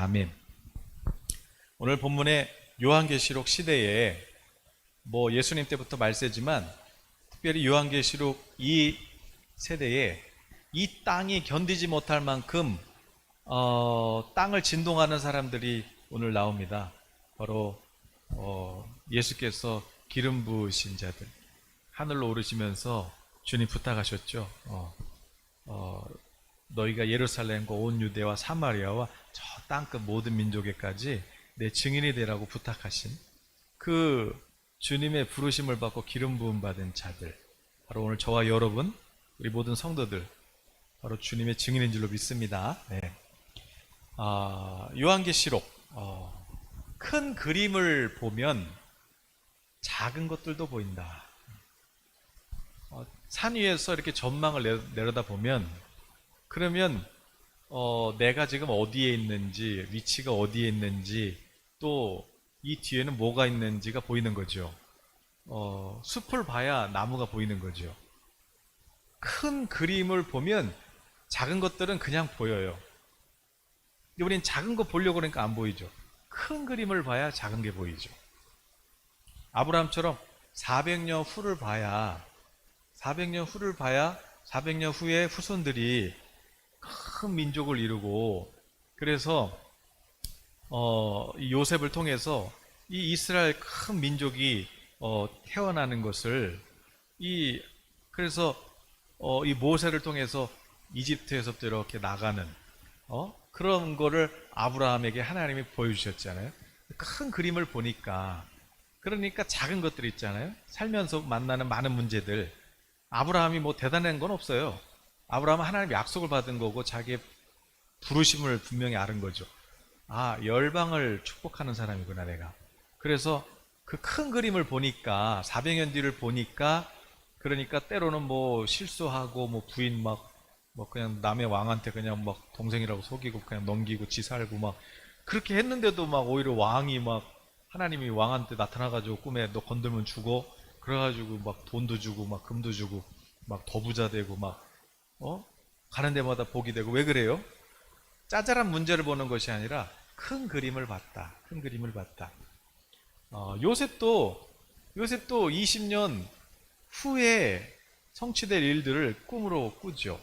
아멘. 오늘 본문의 요한계시록 시대에 예수님 때부터 말세지만 특별히 요한계시록 이 세대에 이 땅이 견디지 못할 만큼 땅을 진동하는 사람들이 오늘 나옵니다. 바로 예수께서 기름 부으신 자들, 하늘로 오르시면서 주님 부탁하셨죠. 너희가 예루살렘과 온 유대와 사마리아와 저 땅끝 모든 민족에까지 내 증인이 되라고 부탁하신 그 주님의 부르심을 받고 기름 부음 받은 자들, 바로 오늘 저와 여러분, 우리 모든 성도들, 바로 주님의 증인인 줄로 믿습니다. 네. 요한계시록 큰 그림을 보면 작은 것들도 보인다. 산 위에서 이렇게 전망을 내려다 보면, 그러면 내가 지금 어디에 있는지, 위치가 어디에 있는지, 또 이 뒤에는 뭐가 있는지가 보이는 거죠. 숲을 봐야 나무가 보이는 거죠. 큰 그림을 보면 작은 것들은 그냥 보여요. 근데 우린 작은 거 보려고 그러니까 안 보이죠. 큰 그림을 봐야 작은 게 보이죠. 아브라함처럼 400년 후를 봐야 400년 후에 후손들이 큰 민족을 이루고, 그래서 이 요셉을 통해서 이 이스라엘 큰 민족이 태어나는 것을, 그래서 이 모세를 통해서 이집트에서부터 이렇게 나가는 그런 거를 아브라함에게 하나님이 보여주셨잖아요. 큰 그림을 보니까, 그러니까 작은 것들 있잖아요. 살면서 만나는 많은 문제들, 아브라함이 대단한 건 없어요. 아브라함은 하나님 약속을 받은 거고 자기의 부르심을 분명히 아는 거죠. 열방을 축복하는 사람이구나 내가. 그래서 그 큰 그림을 보니까, 400년 뒤를 보니까, 그러니까 때로는 실수하고 부인 그냥 남의 왕한테 그냥 동생이라고 속이고 그냥 넘기고 지 살고 그렇게 했는데도 오히려 왕이 하나님이 왕한테 나타나가지고 꿈에 너 건들면 죽어, 그래가지고 돈도 주고 금도 주고 더 부자 되고 가는 데마다 복이 되고. 왜 그래요? 짜잘한 문제를 보는 것이 아니라 큰 그림을 봤다. 큰 그림을 봤다. 요셉도 20년 후에 성취될 일들을 꿈으로 꾸죠.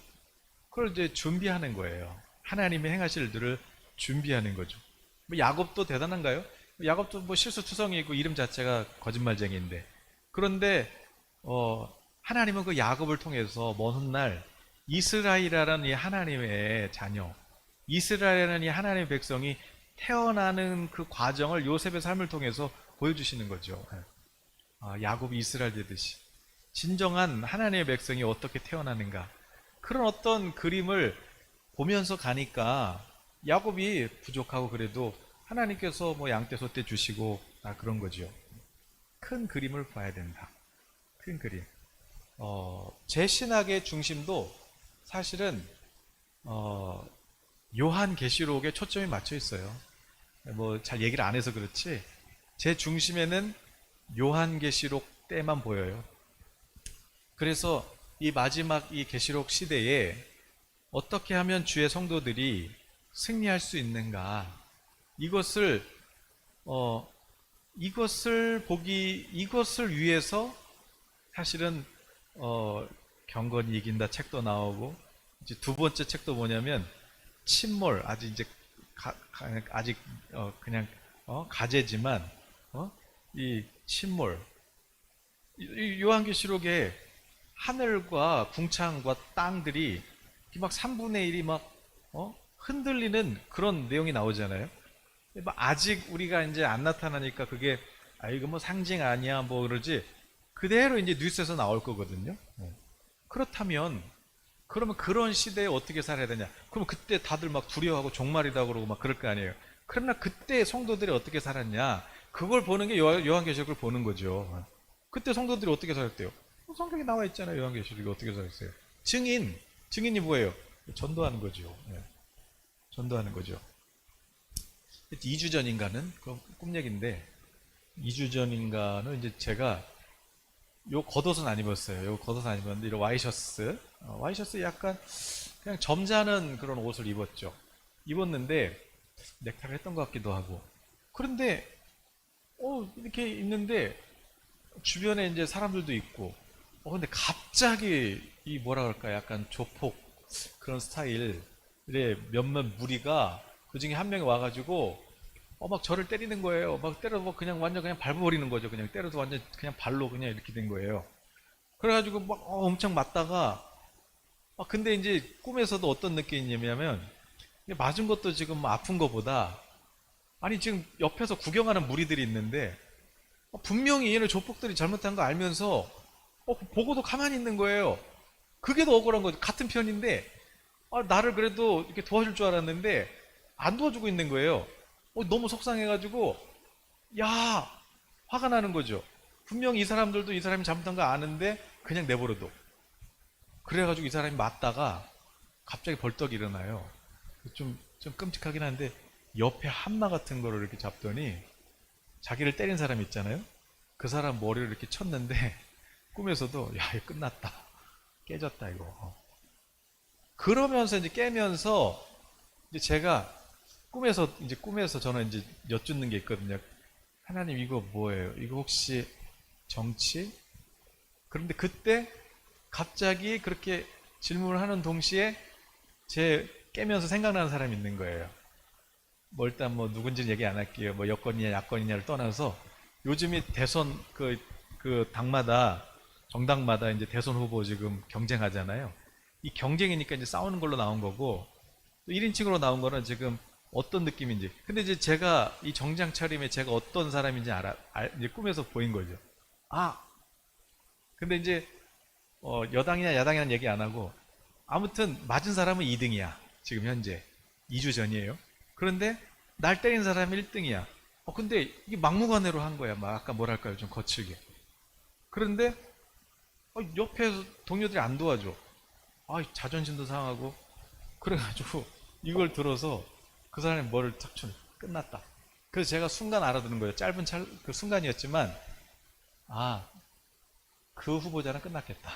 그걸 이제 준비하는 거예요. 하나님이 행하실 일들을 준비하는 거죠. 야곱도 대단한가요? 야곱도 실수투성이고 이름 자체가 거짓말쟁이인데, 그런데 하나님은 그 야곱을 통해서 먼 훗날 이스라엘이라는 이 하나님의 자녀, 이스라엘이라는 이 하나님의 백성이 태어나는 그 과정을 요셉의 삶을 통해서 보여주시는 거죠. 야곱이 이스라엘 되듯이 진정한 하나님의 백성이 어떻게 태어나는가, 그런 어떤 그림을 보면서 가니까 야곱이 부족하고 그래도 하나님께서 양떼 소떼 주시고 그런 거죠. 큰 그림을 봐야 된다. 큰 그림. 제 신학의 중심도 사실은 요한계시록에 초점이 맞춰 있어요. 잘 얘기를 안 해서 그렇지 제 중심에는 요한계시록 때만 보여요. 그래서 이 마지막 이 계시록 시대에 어떻게 하면 주의 성도들이 승리할 수 있는가, 이것을 위해서 사실은 경건이 이긴다 책도 나오고, 이제 두 번째 책도 뭐냐면 침몰, 아직 그냥 가제지만 이 침몰, 이 요한계시록에 하늘과 궁창과 땅들이 3분의 1이 흔들리는 그런 내용이 나오잖아요. 아직 우리가 이제 안 나타나니까 그게 이거 상징 아니야 그러지, 그대로 이제 뉴스에서 나올 거거든요. 그렇다면 그러면 그런 시대에 어떻게 살아야 되냐? 그럼 그때 다들 두려워하고 종말이다 그러고 그럴 거 아니에요. 그러나 그때 성도들이 어떻게 살았냐? 그걸 보는 게 요한계시록을 보는 거죠. 그때 성도들이 어떻게 살았대요? 성경에 나와 있잖아요. 요한계시록이 어떻게 살았어요? 증인이 뭐예요? 전도하는 거죠. 전도하는 거죠. 2주 전인가는 꿈 얘기인데, 2주 전인가는 이제 제가 요 겉옷은 안 입었어요. 요 겉옷은 안 입었는데 이런 와이셔츠 약간 그냥 점잖은 그런 옷을 입었는데 넥타이를 했던 것 같기도 하고. 그런데 이렇게 있는데 주변에 이제 사람들도 있고, 근데 갑자기 이 뭐라 그럴까, 약간 조폭 그런 스타일의 몇몇 무리가 그 중에 한 명이 와가지고 막 저를 때리는 거예요. 막 때려도 막 그냥 완전 그냥 밟아버리는 거죠. 그냥 때려도 완전 그냥 발로 그냥 이렇게 된 거예요. 그래가지고 막 엄청 맞다가, 근데 이제 꿈에서도 어떤 느낌이냐면 맞은 것도 지금 뭐 아픈 거보다, 아니 지금 옆에서 구경하는 무리들이 있는데 분명히 얘네 조폭들이 잘못한 거 알면서 보고도 가만히 있는 거예요. 그게 더 억울한 거죠. 같은 편인데 나를 그래도 이렇게 도와줄 줄 알았는데 안 도와주고 있는 거예요. 너무 속상해가지고 야, 화가 나는 거죠. 분명히 이 사람들도 이 사람이 잘못한 거 아는데 그냥 내버려둬. 그래가지고 이 사람이 맞다가 갑자기 벌떡 일어나요. 좀 끔찍하긴 한데 옆에 한마 같은 거를 이렇게 잡더니 자기를 때린 사람 있잖아요. 그 사람 머리를 이렇게 쳤는데 꿈에서도 야, 이거 끝났다. 깨졌다 이거. 그러면서 이제 깨면서 이제 제가 꿈에서 저는 이제 여쭙는 게 있거든요. 하나님 이거 뭐예요? 이거 혹시 정치? 그런데 그때 갑자기 그렇게 질문을 하는 동시에 제 깨면서 생각나는 사람이 있는 거예요. 일단 뭐 누군지는 얘기 안 할게요. 뭐 여권이냐 야권이냐를 떠나서 요즘이 대선 그 당마다 정당마다 이제 대선 후보 지금 경쟁하잖아요. 이 경쟁이니까 이제 싸우는 걸로 나온 거고 1인칭으로 나온 거는 지금 어떤 느낌인지. 근데 이제 제가 이 정장 차림에 제가 어떤 사람인지 이제 꿈에서 보인 거죠. 근데 이제 여당이냐 야당이냐는 얘기 안 하고 아무튼 맞은 사람은 2등이야. 지금 현재 2주 전이에요. 그런데 날 때린 사람이 1등이야. 근데 이게 막무가내로 한 거야. 막 아까 뭐랄까요, 좀 거칠게. 그런데 옆에서 동료들이 안 도와줘. 자존심도 상하고. 그래가지고 이걸 들어서 그 사람이 뭐를 탁 쳐. 끝났다. 그래서 제가 순간 알아듣는 거예요. 짧은 그 순간이었지만 그 후보자는 끝났겠다.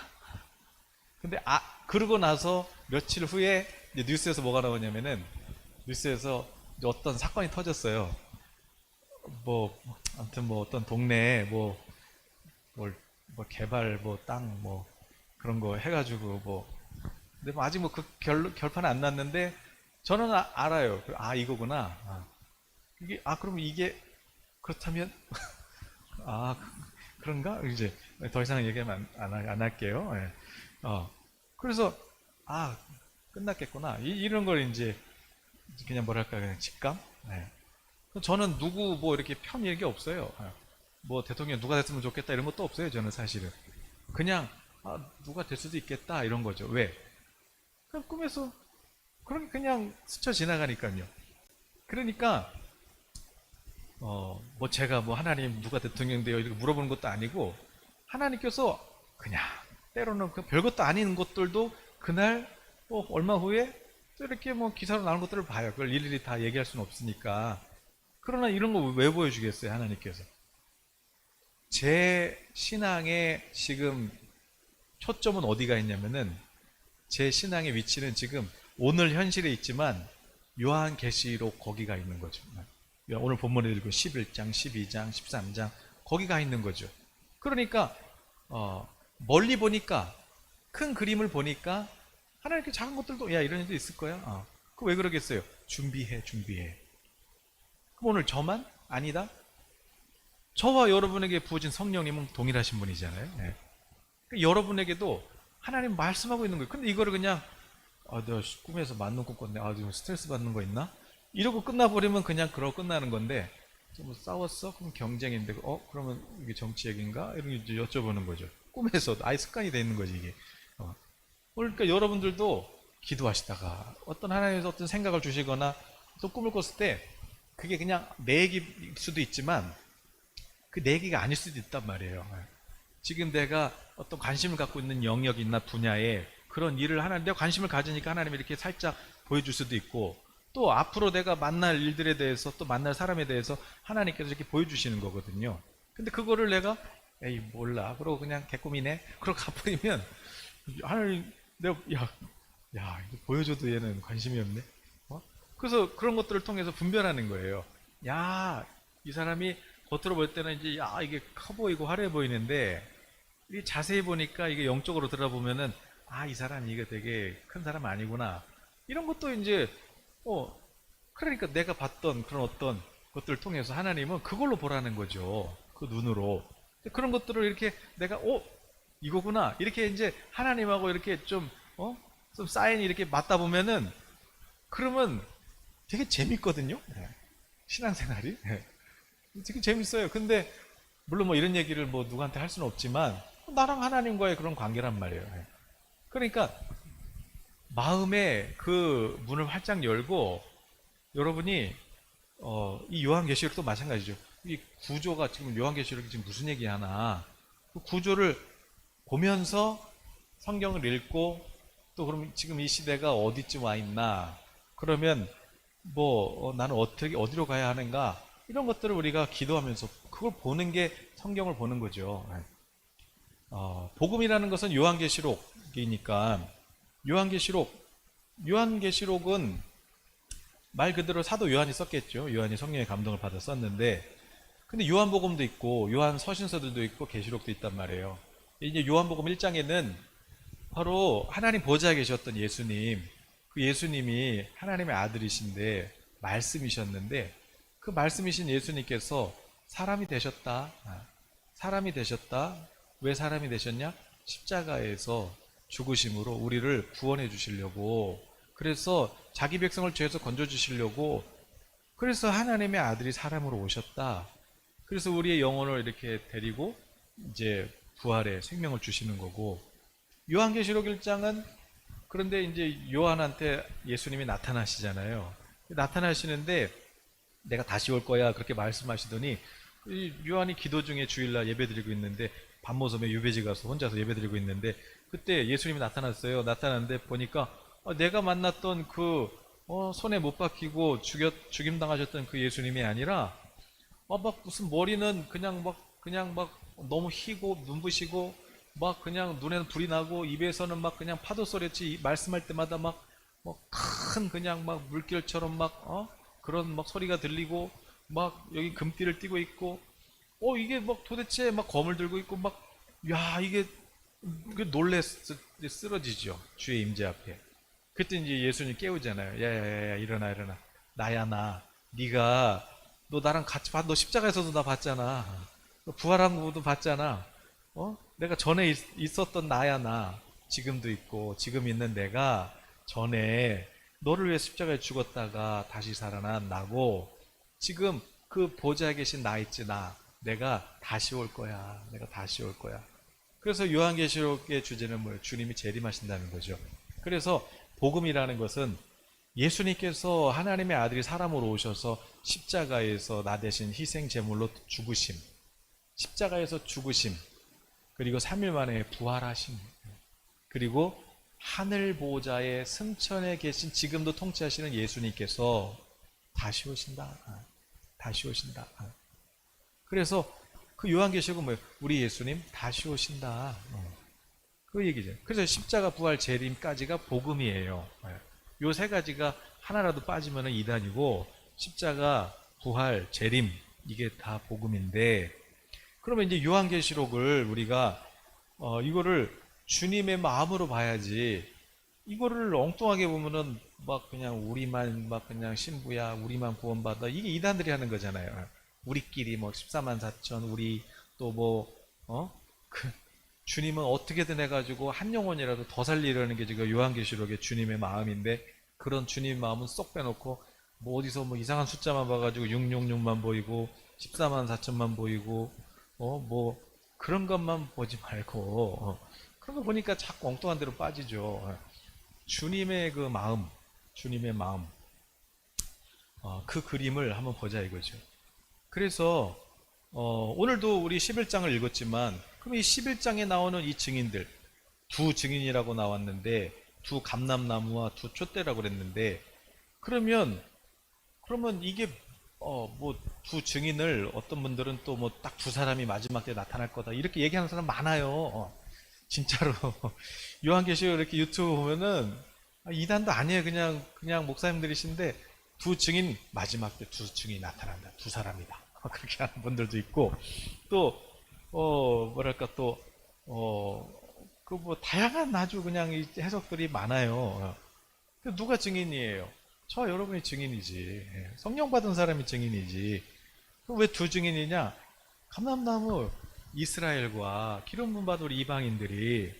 근데 그러고 나서 며칠 후에 이제 뉴스에서 뭐가 나오냐면은 뉴스에서 이제 어떤 사건이 터졌어요. 아무튼 뭐 어떤 동네에 뭐 개발 땅 그런 거 해가지고 근데 뭐 아직 뭐 그 결판은 안 났는데 저는 알아요. 이거구나. 그럼 이게 그렇다면 그런가? 이제 더 이상 얘기하면 안 할게요. 예. 그래서 끝났겠구나. 이런 걸 이제 그냥 뭐랄까 그냥 직감. 예. 저는 누구 이렇게 편 얘기 없어요. 뭐 대통령 누가 됐으면 좋겠다 이런 것도 없어요. 저는 사실은 그냥 누가 될 수도 있겠다 이런 거죠. 왜? 그냥 꿈에서 그냥 스쳐 지나가니까요. 그러니까 제가 하나님 누가 대통령 돼요 이렇게 물어보는 것도 아니고 하나님께서 그냥 때로는 별것도 아닌 것들도 그날 얼마 후에 또 이렇게 기사로 나오는 것들을 봐요. 그걸 일일이 다 얘기할 수는 없으니까. 그러나 이런 거 왜 보여주겠어요, 하나님께서? 제 신앙의 지금 초점은 어디가 있냐면은 제 신앙의 위치는 지금 오늘 현실에 있지만 요한계시록 거기가 있는 거죠. 오늘 본문에 읽은 11장, 12장, 13장 거기가 있는 거죠. 그러니까 멀리 보니까 큰 그림을 보니까 하나님께 작은 것들도 이런 일도 있을 거야. 그 왜 그러겠어요? 준비해. 그럼 오늘 저만? 아니다. 저와 여러분에게 부어진 성령님은 동일하신 분이잖아요. 네. 그러니까 여러분에게도 하나님 말씀하고 있는 거예요. 근데 이거를 그냥 내가 꿈에서 맞는 꿈 꿨네. 지금 스트레스 받는 거 있나? 이러고 끝나버리면 그냥 그러고 끝나는 건데 좀 싸웠어? 그럼 경쟁인데 그러면 이게 정치 얘기인가? 이런 게 이제 여쭤보는 거죠. 꿈에서 아예 습관이 돼 있는 거지 이게. 그러니까 여러분들도 기도하시다가 어떤 하나님께서 어떤 생각을 주시거나 또 꿈을 꿨을 때 그게 그냥 내 얘기일 수도 있지만 그 내 얘기가 아닐 수도 있단 말이에요. 지금 내가 어떤 관심을 갖고 있는 영역이나 분야에 그런 일을 내가 관심을 가지니까 하나님이 이렇게 살짝 보여줄 수도 있고 또 앞으로 내가 만날 일들에 대해서 또 만날 사람에 대해서 하나님께서 이렇게 보여주시는 거거든요. 근데 그거를 내가 에이 몰라 그러고 그냥 개꿈이네 그러고 가버리면 하나님 내가 야 이거 보여줘도 얘는 관심이 없네. 그래서 그런 것들을 통해서 분별하는 거예요. 야, 이 사람이 겉으로 볼 때는 이제 야, 이게 커 보이고 화려해 보이는데 이 자세히 보니까 이게 영적으로 들어보면은 아, 이 사람이 이게 되게 큰 사람 아니구나. 이런 것도 이제 어 그러니까 내가 봤던 그런 어떤 것들을 통해서 하나님은 그걸로 보라는 거죠. 그 눈으로. 그런 것들을 이렇게 내가 이거구나. 이렇게 이제 하나님하고 이렇게 좀 사인이 이렇게 맞다 보면은 그러면 되게 재밌거든요. 네. 신앙생활이. 네. 되게 재밌어요. 근데 물론 뭐 이런 얘기를 뭐 누구한테 할 수는 없지만 나랑 하나님과의 그런 관계란 말이에요. 네. 그러니까 마음의 그 문을 활짝 열고 여러분이 이 요한계시록도 마찬가지죠. 이 구조가 지금 요한계시록이 지금 무슨 얘기하나 그 구조를 보면서 성경을 읽고 또 그럼 지금 이 시대가 어디쯤 와 있나 그러면 뭐 나는 어떻게 어디로 가야 하는가 이런 것들을 우리가 기도하면서 그걸 보는 게 성경을 보는 거죠. 복음이라는 것은 요한계시록이니까 요한계시록은 말 그대로 사도 요한이 썼겠죠. 요한이 성령의 감동을 받아 썼는데 근데 요한복음도 있고 요한 서신서들도 있고 계시록도 있단 말이에요. 이제 요한복음 1장에는 바로 하나님 보좌에 계셨던 예수님, 그 예수님이 하나님의 아들이신데 말씀이셨는데 그 말씀이신 예수님께서 사람이 되셨다. 사람이 되셨다. 왜 사람이 되셨냐? 십자가에서 죽으심으로 우리를 구원해 주시려고 그래서 자기 백성을 죄에서 건져 주시려고 그래서 하나님의 아들이 사람으로 오셨다. 그래서 우리의 영혼을 이렇게 데리고 이제 부활의 생명을 주시는 거고 요한계시록 1장은 그런데 이제 요한한테 예수님이 나타나시잖아요. 나타나시는데 내가 다시 올 거야 그렇게 말씀하시더니 요한이 기도 중에 주일날 예배드리고 있는데 밤모섬에 유배지 가서 혼자서 예배드리고 있는데 그때 예수님이 나타났어요. 나타났는데 보니까 내가 만났던 그 손에 못 박히고 죽임당하셨던 그 예수님이 아니라 막 무슨 머리는 그냥 막 너무 희고 눈부시고 막 그냥 눈에는 불이 나고 입에서는 막 그냥 파도 소리치 말씀할 때마다 막 큰 그냥 막 물결처럼 막 그런 막 소리가 들리고 막 여기 금띠를 띠고 있고 이게 막 도대체 막 검을 들고 있고 막 야 이게 놀래 쓰러지죠 주의 임재 앞에. 그때 이제 예수님 깨우잖아요. 야야야 일어나 나야 나 네가 너 나랑 같이 너 십자가에서도 나 봤잖아. 너 부활한 것도 봤잖아. 내가 전에 있었던 나야 나. 지금도 있고 지금 있는 내가 전에 너를 위해 십자가에 죽었다가 다시 살아난 나고 지금 그 보좌에 계신 나 있지 나. 내가 다시 올 거야. 내가 다시 올 거야. 그래서 요한계시록의 주제는 뭐예요? 주님이 재림하신다는 거죠. 그래서 복음이라는 것은 예수님께서 하나님의 아들이 사람으로 오셔서 십자가에서 나 대신 희생 제물로 죽으심, 십자가에서 죽으심, 그리고 3일 만에 부활하심, 그리고 하늘 보좌의 승천에 계신 지금도 통치하시는 예수님께서 다시 오신다. 다시 오신다. 그래서 그 요한계시록은 뭐예요? 우리 예수님 다시 오신다. 그 얘기죠. 그래서 십자가 부활 재림까지가 복음이에요. 요 세 가지가 하나라도 빠지면 이단이고 십자가 부활 재림 이게 다 복음인데 그러면 이제 요한계시록을 우리가 이거를 주님의 마음으로 봐야지 이거를 엉뚱하게 보면은 막 그냥 우리만 막 그냥 신부야 우리만 구원받아 이게 이단들이 하는 거잖아요. 우리끼리 뭐 14만 4천 우리 또 그 주님은 어떻게든 해가지고 한 영혼이라도 더 살리려는 게 지금 요한계시록의 주님의 마음인데 그런 주님의 마음은 쏙 빼놓고 뭐 어디서 뭐 이상한 숫자만 봐가지고 666만 보이고 14만 4천만 보이고 뭐 그런 것만 보지 말고 그런 거 보니까 자꾸 엉뚱한 데로 빠지죠. 주님의 그 마음, 주님의 마음 그 그림을 한번 보자 이거죠. 그래서 오늘도 우리 11장을 읽었지만 그럼 이 11장에 나오는 이 증인들 두 증인이라고 나왔는데 두 감람나무와 두 촛대라고 그랬는데 그러면 이게 뭐 두 증인을 어떤 분들은 또 뭐 딱 두 사람이 마지막 때 나타날 거다 이렇게 얘기하는 사람 많아요. 진짜로 요한계시록 이렇게 유튜브 보면은 이단도 아니에요. 그냥 목사님들이신데 두 증인, 마지막 때 두 증인이 나타난다. 두 사람이다. 그렇게 하는 분들도 있고, 또, 뭐랄까, 또, 그 뭐, 다양한 아주 그냥 이 해석들이 많아요. 누가 증인이에요? 저 여러분이 증인이지. 성령 받은 사람이 증인이지. 왜 두 증인이냐? 감람나무 이스라엘과 기름 부음 받은 우리 이방인들이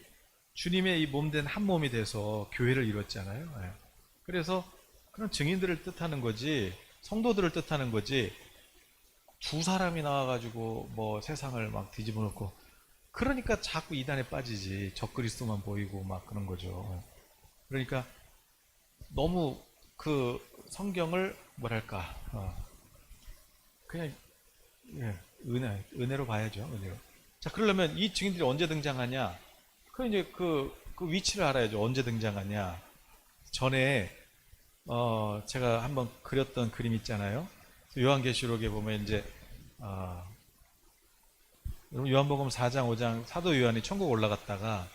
주님의 이 몸된 한 몸이 돼서 교회를 이뤘잖아요. 그래서 그런 증인들을 뜻하는 거지, 성도들을 뜻하는 거지, 두 사람이 나와가지고 뭐 세상을 막 뒤집어 놓고, 그러니까 자꾸 이단에 빠지지. 적그리스도만 보이고 막 그런 거죠. 그러니까 너무 그 성경을 뭐랄까, 그냥 은혜로 봐야죠. 은혜로. 자, 그러려면 이 증인들이 언제 등장하냐? 그 이제 그 위치를 알아야죠. 언제 등장하냐? 전에 제가 한번 그렸던 그림 있잖아요. 요한계시록에 보면 이제 여러분 요한복음 4장 5장 사도 요한이 천국 올라갔다가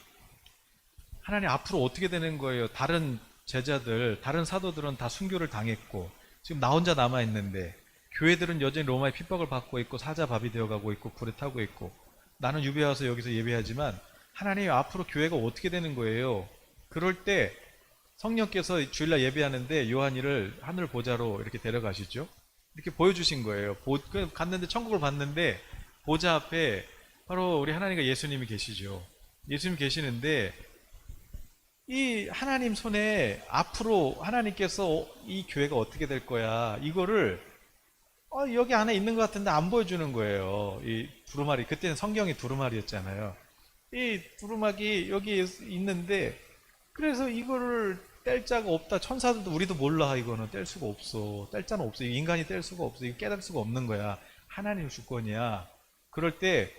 하나님 앞으로 어떻게 되는 거예요? 다른 제자들, 다른 사도들은 다 순교를 당했고 지금 나 혼자 남아 있는데 교회들은 여전히 로마의 핍박을 받고 있고 사자밥이 되어가고 있고 불에 타고 있고 나는 유배 와서 여기서 예배하지만 하나님 앞으로 교회가 어떻게 되는 거예요? 그럴 때 성령께서 주일날 예배하는데 요한이를 하늘 보좌로 이렇게 데려가시죠. 이렇게 보여주신 거예요. 갔는데 천국을 봤는데 보좌 앞에 바로 우리 하나님과 예수님이 계시죠. 예수님 계시는데 이 하나님 손에 앞으로 하나님께서 이 교회가 어떻게 될 거야 이거를 여기 안에 있는 것 같은데 안 보여주는 거예요. 이 두루마리, 그때는 성경이 두루마리였잖아요. 이 두루마기 여기 있는데 그래서 이거를 뗄 자가 없다. 천사들도 우리도 몰라. 이거는 뗄 수가 없어. 뗄 자는 없어. 인간이 뗄 수가 없어. 이거 깨달을 수가 없는 거야. 하나님의 주권이야. 그럴 때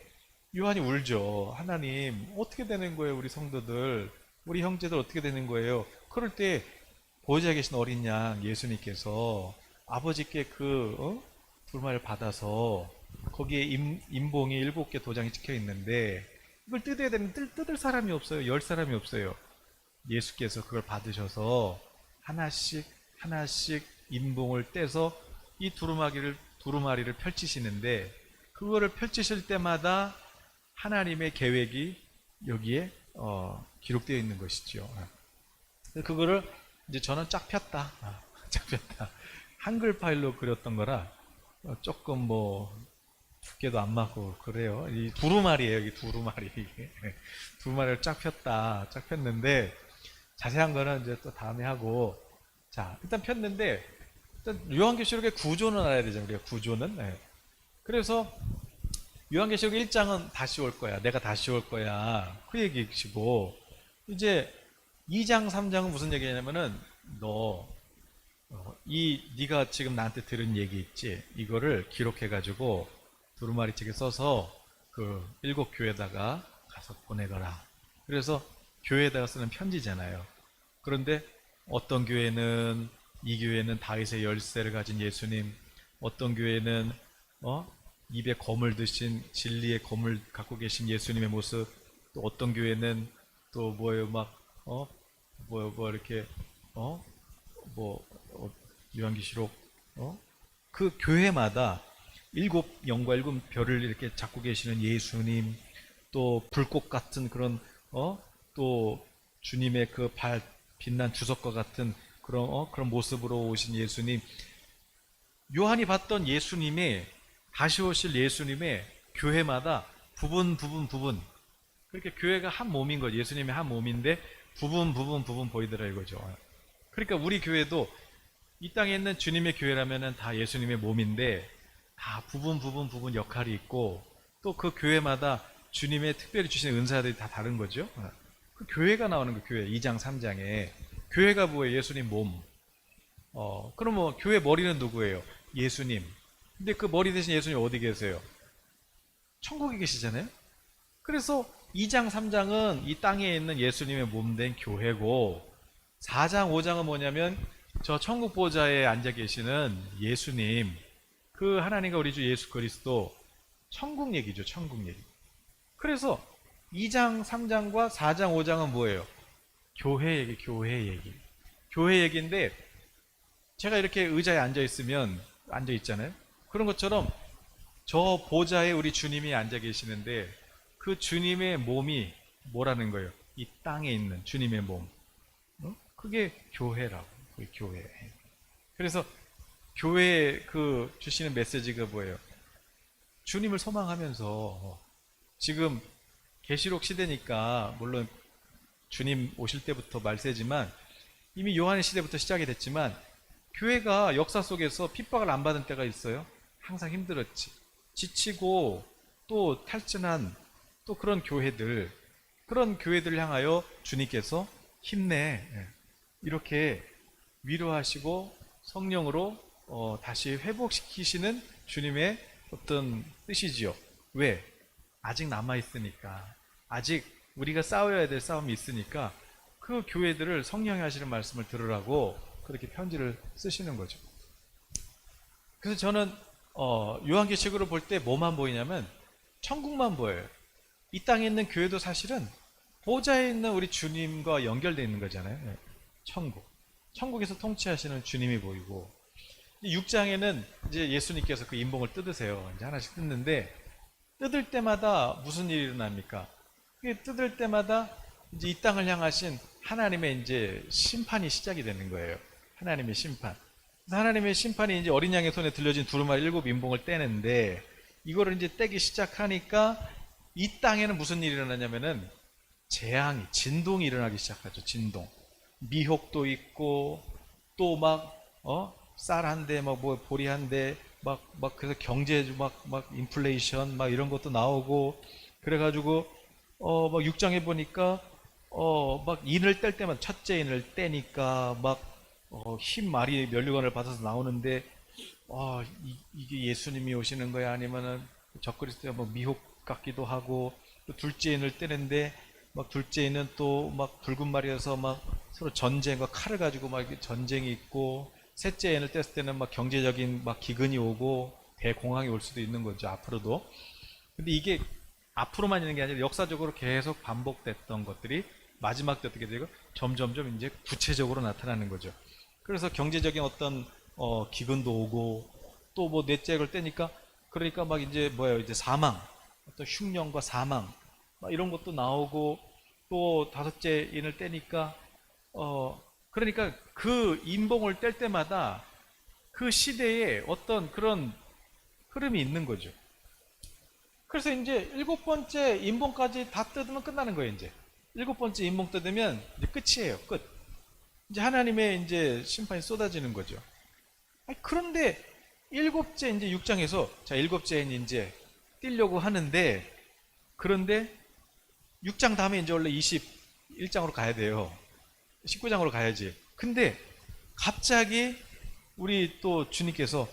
요한이 울죠. 하나님 어떻게 되는 거예요? 우리 성도들, 우리 형제들 어떻게 되는 거예요? 그럴 때 보좌에 계신 어린 양 예수님께서 아버지께 두루마리를 받아서 거기에 임봉이 7개 도장이 찍혀 있는데 이걸 뜯어야 되는데 뜯을 사람이 없어요. 열 사람이 없어요. 예수께서 그걸 받으셔서 하나씩 하나씩 임봉을 떼서 이 두루마리를 펼치시는데 그거를 펼치실 때마다 하나님의 계획이 여기에 기록되어 있는 것이죠. 그거를 이제 저는 쫙 폈다. 쫙 폈다. 한글 파일로 그렸던 거라 조금 뭐 두께도 안 맞고 그래요. 이 두루마리예요. 이 두루마리. 두루마리를 쫙 폈다. 쫙 폈는데 자세한 거는 이제 또 다음에 하고, 자 일단 폈는데 일단 요한계시록의 구조는 알아야 되잖아요. 우리가 구조는. 그래서 요한계시록 1장은 다시 올 거야. 내가 다시 올 거야. 그 얘기시고 이제 2장 3장은 무슨 얘기냐면은 네가 지금 나한테 들은 얘기 있지? 이거를 기록해 가지고 두루마리 책에 써서 그 7교회에다가 가서 보내거라. 그래서 교회에다가 쓰는 편지잖아요. 그런데 어떤 교회는 이 교회는 다윗의 열쇠를 가진 예수님, 어떤 교회는 입에 검을 드신 진리의 검을 갖고 계신 예수님의 모습, 또 어떤 교회는 또 뭐예요 이렇게 요한계시록 그 교회마다 7영과 7별을 이렇게 잡고 계시는 예수님, 또 불꽃 같은 그런 또 주님의 그 빛난 주석과 같은 그런 모습으로 오신 예수님, 요한이 봤던 예수님의 다시 오실 예수님의 교회마다 부분 그렇게 교회가 한 몸인 거죠. 예수님의 한 몸인데 부분 보이더라 이거죠. 그러니까 우리 교회도 이 땅에 있는 주님의 교회라면은 다 예수님의 몸인데 다 부분 역할이 있고 또 그 교회마다 주님의 특별히 주신 은사들이 다 다른 거죠. 그 교회가 나오는 거, 교회 2장 3장에 교회가 뭐예요? 예수님 몸. 그럼 뭐 교회 머리는 누구예요? 예수님. 근데 그 머리 대신 예수님 어디 계세요? 천국에 계시잖아요. 그래서 2장 3장은 이 땅에 있는 예수님의 몸된 교회고 4장 5장은 뭐냐면 저 천국 보좌에 앉아 계시는 예수님, 그 하나님과 우리 주 예수 그리스도, 천국 얘기죠. 천국 얘기. 그래서 2장 3장과 4장 5장은 뭐예요? 교회 얘기. 교회 얘기인데 제가 이렇게 의자에 앉아 있잖아요. 그런 것처럼 저 보좌에 우리 주님이 앉아 계시는데 그 주님의 몸이 뭐라는 거예요? 이 땅에 있는 주님의 몸. 그게 교회라고. 그게 교회. 그래서 교회에 그 주시는 메시지가 뭐예요? 주님을 소망하면서 지금 계시록 시대니까 물론 주님 오실 때부터 말세지만 이미 요한의 시대부터 시작이 됐지만 교회가 역사 속에서 핍박을 안 받은 때가 있어요. 항상 힘들었지. 지치고 또 탈진한 또 그런 교회들을 향하여 주님께서 힘내 이렇게 위로하시고 성령으로 다시 회복시키시는 주님의 어떤 뜻이지요. 왜? 아직 남아있으니까, 아직 우리가 싸워야 될 싸움이 있으니까 그 교회들을 성령이 하시는 말씀을 들으라고 그렇게 편지를 쓰시는 거죠. 그래서 저는 요한계시록을 볼 때 뭐만 보이냐면 천국만 보여요. 이 땅에 있는 교회도 사실은 보좌에 있는 우리 주님과 연결되어 있는 거잖아요. 천국에서 통치하시는 주님이 보이고 6장에는 이제 예수님께서 그 인봉을 뜯으세요. 이제 하나씩 뜯는데 뜯을 때마다 무슨 일이 일어납니까? 뜯을 때마다 이제 이 땅을 향하신 하나님의 이제 심판이 시작이 되는 거예요. 하나님의 심판. 하나님의 심판이 이제 어린 양의 손에 들려진 두루마리 7 인봉을 떼는데 이거를 이제 떼기 시작하니까 이 땅에는 무슨 일이 일어나냐면은 진동이 일어나기 시작하죠. 진동. 미혹도 있고 또 막 쌀 한 대, 막 뭐 보리 한 대, 막 그래서 경제 막 인플레이션 막 이런 것도 나오고 그래가지고 막 6장에 보니까 막 인을 뗄 때만 첫째 인을 떼니까 막 흰 말이 면류관을 받아서 나오는데 이게 예수님이 오시는 거야 아니면은 적그리스도야 뭐 미혹 같기도 하고 또 둘째 인을 떼는데 막 둘째 인은 또 막 붉은 말이어서 막 서로 전쟁과 칼을 가지고 막 전쟁이 있고 셋째 인을 뗐을 때는 막 경제적인 막 기근이 오고 대공황이 올 수도 있는 거죠 앞으로도. 근데 이게 앞으로만 있는 게 아니라 역사적으로 계속 반복됐던 것들이 마지막 때 어떻게 되고 점점점 이제 구체적으로 나타나는 거죠. 그래서 경제적인 어떤 기근도 오고 또 뭐 넷째 걸 떼니까 그러니까 막 이제 이제 사망, 어떤 흉년과 사망 막 이런 것도 나오고 또 다섯째 인을 떼니까 그러니까 그 인봉을 뗄 때마다 그 시대에 어떤 그런 흐름이 있는 거죠. 그래서 이제 7번째 인봉까지 다 뜯으면 끝나는 거예요. 이제 7번째 인봉 뜯으면 이제 끝이에요. 끝. 이제 하나님의 이제 심판이 쏟아지는 거죠. 그런데 7째 이제 6장에서 자 7째는 이제 띄려고 하는데 그런데 6장 다음에 이제 원래 21장으로 가야 돼요. 19장으로 가야지. 근데 갑자기 우리 또 주님께서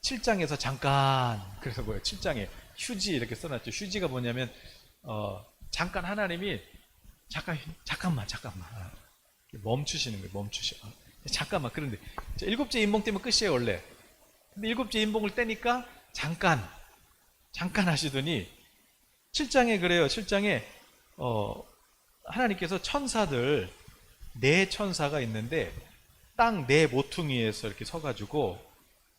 7장에서 잠깐 그래서 7장에 휴지 이렇게 써놨죠. 휴지가 뭐냐면 잠깐 하나님이 잠깐만 멈추시는 거예요. 잠깐만. 그런데 7째 인봉 때문에 끝이에요 원래. 근데 7째 인봉을 떼니까 잠깐 하시더니 7장에 그래요. 7장에 하나님께서 천사들 4천사가 있는데 땅 4모퉁이에서 이렇게 서가지고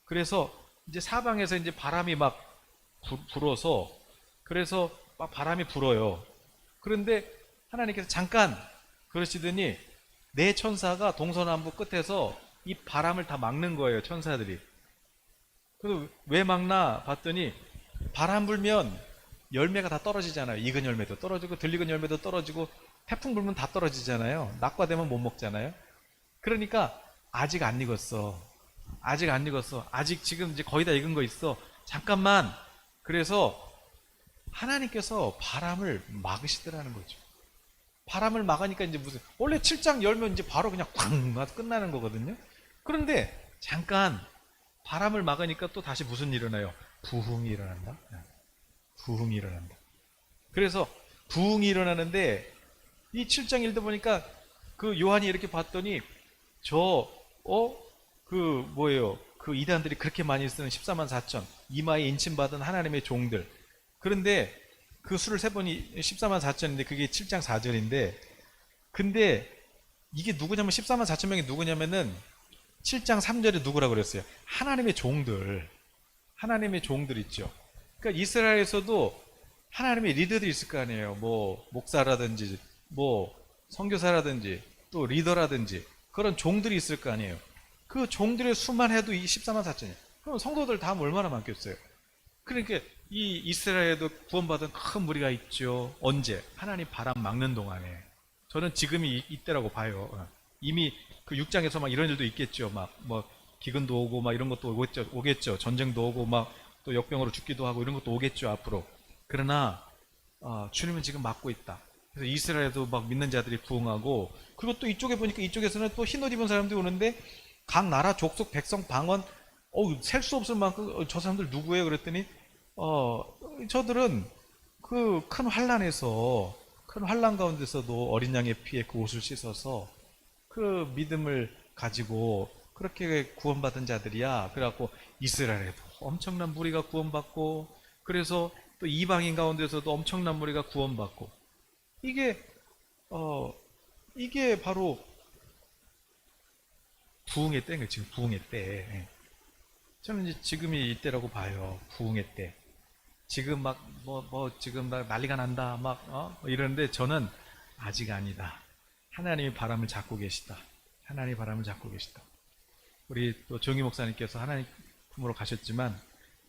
그래서 이제 사방에서 이제 바람이 막 불어서 그래서 막 바람이 불어요. 그런데 하나님께서 잠깐 그러시더니 4천사가 동서남북 끝에서 이 바람을 다 막는 거예요. 천사들이. 그래서 왜 막나 봤더니 바람 불면 열매가 다 떨어지잖아요. 익은 열매도 떨어지고 들익은 열매도 떨어지고 태풍 불면 다 떨어지잖아요. 낙과되면 못 먹잖아요. 그러니까 아직 안 익었어. 아직 지금 이제 거의 다 익은 거 있어. 잠깐만. 그래서 하나님께서 바람을 막으시더라는 거죠. 바람을 막으니까 이제 원래 7장 열면 이제 바로 그냥 쾅 맞아 끝나는 거거든요. 그런데 잠깐 바람을 막으니까 또 다시 무슨 일이 일어나요? 부흥이 일어난다. 그래서 부흥이 일어나는데 이 7장 읽다 보니까 그 요한이 이렇게 봤더니 그 이단들이 그렇게 많이 쓰는 14만 4천 이마에 인침받은 하나님의 종들. 그런데 그 수를 세보니 14만 4천인데 그게 7장 4절인데 근데 이게 누구냐면 14만 4천 명이 누구냐면은 7장 3절에 누구라 그랬어요? 하나님의 종들. 하나님의 종들 있죠. 그러니까 이스라엘에서도 하나님의 리더들이 있을 거 아니에요. 뭐 목사라든지 뭐 선교사라든지 또 리더라든지 그런 종들이 있을 거 아니에요. 그 종들의 수만 해도 14만 4천이에요. 그럼 성도들 다 얼마나 많겠어요? 그러니까 이 이스라엘에도 구원받은 큰 무리가 있죠. 언제? 하나님 바람 막는 동안에. 저는 지금이 이때라고 봐요. 이미 그 6장에서 막 이런 일도 있겠죠. 막 뭐 기근도 오고 막 이런 것도 오겠죠. 전쟁도 오고 막 또 역병으로 죽기도 하고 이런 것도 오겠죠 앞으로. 그러나 주님은 지금 막고 있다. 그래서 이스라엘도 막 믿는 자들이 부흥하고, 그리고 또 이쪽에 보니까 이쪽에서는 또 흰옷 입은 사람들이 오는데 각 나라 족속 백성 방언 셀 수 없을 만큼 저 사람들 누구예요? 그랬더니 저들은 그 큰 환란에서 큰 환란 가운데서도 어린 양의 피에 그 옷을 씻어서 그 믿음을 가지고 그렇게 구원받은 자들이야. 그래갖고 이스라엘에도 엄청난 무리가 구원받고, 그래서 또 이방인 가운데서도 엄청난 무리가 구원받고, 이게 이게 바로 부흥의 때인 거예요. 지금 부흥의 때. 저는 이제 지금이 이때라고 봐요. 부흥의 때. 지금 막 지금 막 난리가 난다 막 이러는데 저는 아직 아니다. 하나님이 바람을 잡고 계시다. 하나님이 바람을 잡고 계시다. 우리 또 정희 목사님께서 하나님 품으로 가셨지만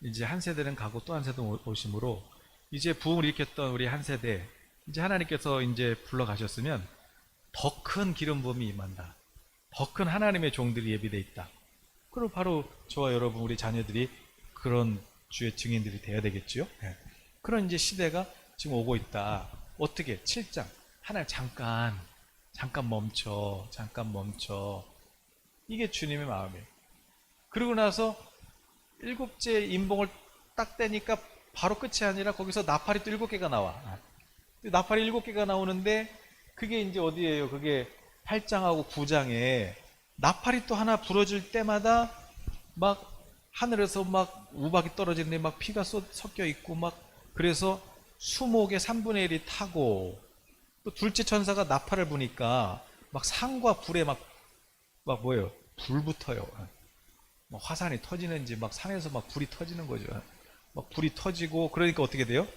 이제 한 세대는 가고 또 한 세대는 오심으로 이제 부흥을 일으켰던 우리 한 세대, 이제 하나님께서 이제 불러 가셨으면 더 큰 기름 부음이 임한다. 더 큰 하나님의 종들이 예비되어 있다. 그리고 바로 저와 여러분 우리 자녀들이 그런 주의 증인들이 되어야 되겠지요. 그런 이제 시대가 지금 오고 있다. 어떻게? 7장 하나님 잠깐 멈춰. 이게 주님의 마음이에요. 그러고 나서 7째 인봉을 딱 떼니까 바로 끝이 아니라 거기서 나팔이 또 7개가 나와. 나팔이 7개가 나오는데 그게 이제 어디예요? 그게 8장하고 9장에 나팔이 또 하나 부러질 때마다 막 하늘에서 막 우박이 떨어지는데 막 피가 섞여 있고 막, 그래서 수목의 3분의 1이 타고, 또 둘째 천사가 나팔을 부니까 막 산과 불에 막 뭐예요? 불 붙어요. 막 화산이 터지는지 막 산에서 막 불이 터지는 거죠. 막 불이 터지고, 그러니까 어떻게 돼요?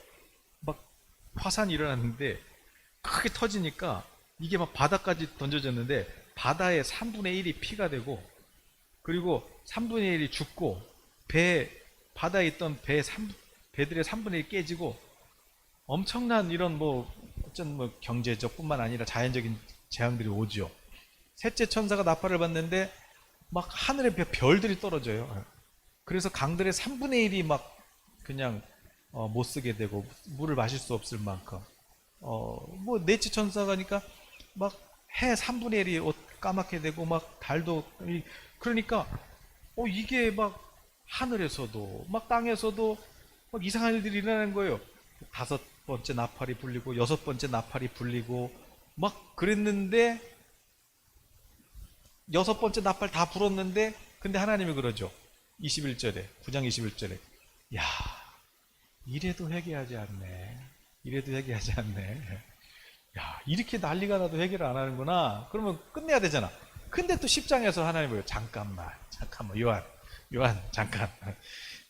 막 화산이 일어났는데 크게 터지니까 이게 막 바다까지 던져졌는데 바다의 3분의 1이 피가 되고, 그리고 3분의 1이 죽고, 바다에 있던 배들의 3분의 1이 깨지고, 엄청난 이런 어쩐 경제적 뿐만 아니라 자연적인 재앙들이 오죠. 셋째 천사가 나팔을 받는데 막 하늘에 별들이 떨어져요. 그래서 강들의 3분의 1이 막 그냥 못 쓰게 되고 물을 마실 수 없을 만큼, 넷째 천사가니까 막 해 3분의 1이 까맣게 되고 막 달도, 그러니까 이게 막 하늘에서도 막 땅에서도 막 이상한 일들이 일어나는 거예요. 5번째 나팔이 불리고 6번째 나팔이 불리고 막 그랬는데, 6번째 나팔 다 불었는데, 근데 하나님이 그러죠. 21절에 9장 21절에 야, 이래도 회개하지 않네. 야, 이렇게 난리가 나도 회개를 안 하는구나. 그러면 끝내야 되잖아. 근데 또 10장에서 하나님이 뭐예요? 잠깐만 요한 잠깐,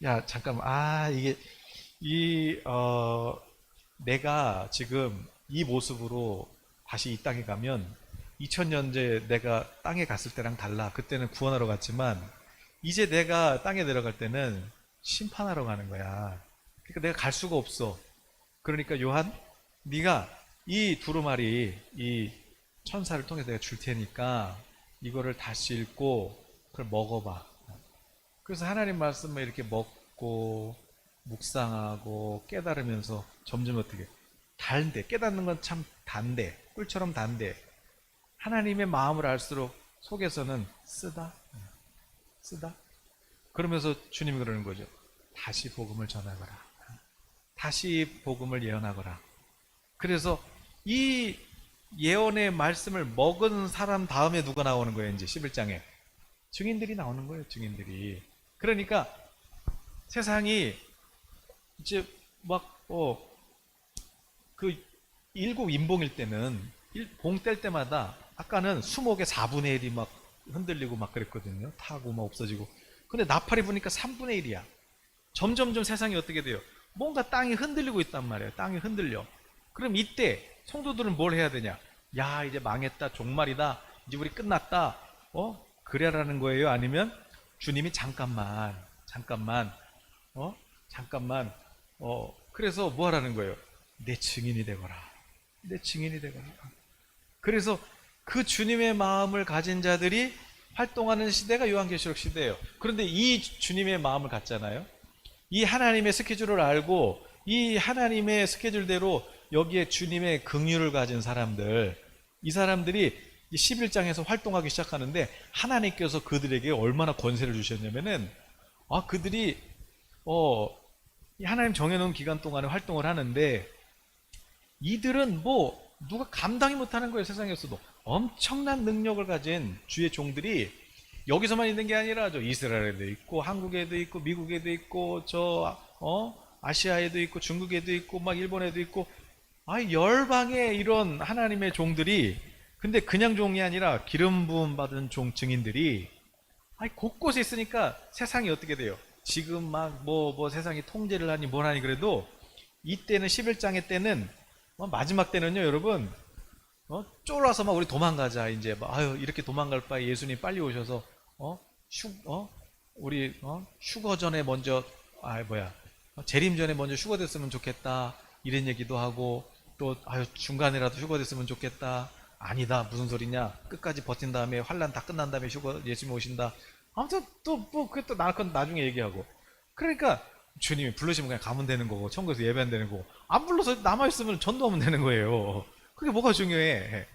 야 잠깐만, 내가 지금 이 모습으로 다시 이 땅에 가면 2000년째 내가 땅에 갔을 때랑 달라. 그때는 구원하러 갔지만 이제 내가 땅에 내려갈 때는 심판하러 가는 거야. 그러니까 내가 갈 수가 없어. 그러니까 요한, 네가 이 두루마리, 이 천사를 통해서 내가 줄 테니까 이거를 다시 읽고 그걸 먹어봐. 그래서 하나님 말씀을 이렇게 먹고 묵상하고 깨달으면서 점점 어떻게 달대. 깨닫는 건 참 단데, 꿀처럼 단데, 하나님의 마음을 알수록 속에서는 쓰다. 그러면서 주님이 그러는 거죠. 다시 복음을 전하거라. 다시 복음을 예언하거라. 그래서 이 예언의 말씀을 먹은 사람 다음에 누가 나오는 거예요? 이제 11장에 증인들이 나오는 거예요. 증인들이. 그러니까 세상이 이제 그 7 인봉일 때는 봉 뗄 때마다 아까는 수목의 4분의 1이 막 흔들리고 막 그랬거든요. 타고 막 없어지고. 근데 나팔이 부니까 3분의 1이야. 점점점 세상이 어떻게 돼요? 뭔가 땅이 흔들리고 있단 말이에요. 땅이 흔들려. 그럼 이때 성도들은 뭘 해야 되냐? 야, 이제 망했다. 종말이다. 이제 우리 끝났다. 그래라는 거예요? 아니면 주님이 잠깐만, 잠깐만, 그래서 뭐 하라는 거예요? 내 증인이 되거라. 내 증인이 되거라. 그래서 그 주님의 마음을 가진 자들이 활동하는 시대가 요한계시록 시대예요. 그런데 이 주님의 마음을 갖잖아요. 이 하나님의 스케줄을 알고 이 하나님의 스케줄대로 여기에 주님의 긍휼을 가진 사람들, 이 사람들이 11장에서 활동하기 시작하는데 하나님께서 그들에게 얼마나 권세를 주셨냐면은 그들이 하나님 정해놓은 기간 동안에 활동을 하는데 이들은 뭐 누가 감당이 못하는 거예요. 세상에서도 엄청난 능력을 가진 주의 종들이 여기서만 있는 게 아니라 저 이스라엘에도 있고 한국에도 있고 미국에도 있고 저 아시아에도 있고 중국에도 있고 막 일본에도 있고 열방에 이런 하나님의 종들이 근데 그냥 종이 아니라 기름 부음 받은 종 증인들이 곳곳에 있으니까 세상이 어떻게 돼요? 지금 막 뭐 세상이 통제를 하니 뭘 하니 그래도 이때는 11장의 때는 마지막 때는요 여러분 쫄아서 막 우리 도망가자 이제 이렇게 도망갈 바에 예수님 빨리 오셔서 우리 휴거 전에 먼저 재림 전에 먼저 휴거됐으면 좋겠다 이런 얘기도 하고 또 중간이라도 휴거됐으면 좋겠다. 아니다 무슨 소리냐 끝까지 버틴 다음에 환란 다 끝난 다음에 휴거 예수님 오신다. 아무튼 또 그게 또 나중에 얘기하고 그러니까 주님이 부르시면 그냥 가면 되는 거고 천국에서 예배하면 되는 거고 안 불러서 남아있으면 전도하면 되는 거예요. 그게 뭐가 중요해?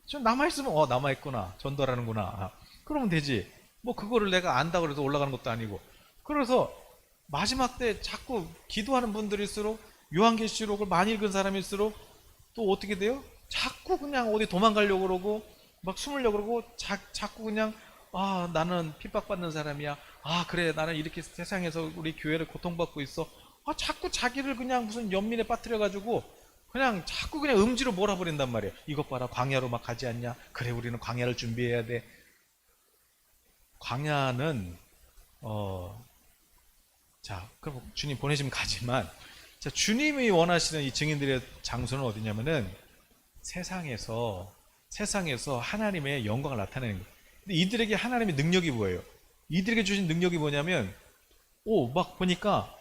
좀 남아있으면 남아있구나 전도하는구나 그러면 되지. 뭐 그거를 내가 안다고 해서 올라가는 것도 아니고. 그래서 마지막 때 자꾸 기도하는 분들일수록 요한계시록을 많이 읽은 사람일수록 또 어떻게 돼요? 자꾸 그냥 어디 도망가려고 그러고 막 숨으려고 그러고 자꾸 그냥 나는 핍박받는 사람이야. 그래 나는 이렇게 세상에서 우리 교회를 고통받고 있어. 자꾸 자기를 그냥 무슨 연민에 빠뜨려가지고 그냥 자꾸 그냥 음지로 몰아버린단 말이에요. 이것 봐라 광야로 막 가지 않냐. 그래 우리는 광야를 준비해야 돼. 광야는 그럼 주님 보내시면 가지만 주님이 원하시는 이 증인들의 장소는 어디냐면은 세상에서 하나님의 영광을 나타내는 거예요. 근데 이들에게 하나님의 능력이 뭐예요? 이들에게 주신 능력이 뭐냐면 막 보니까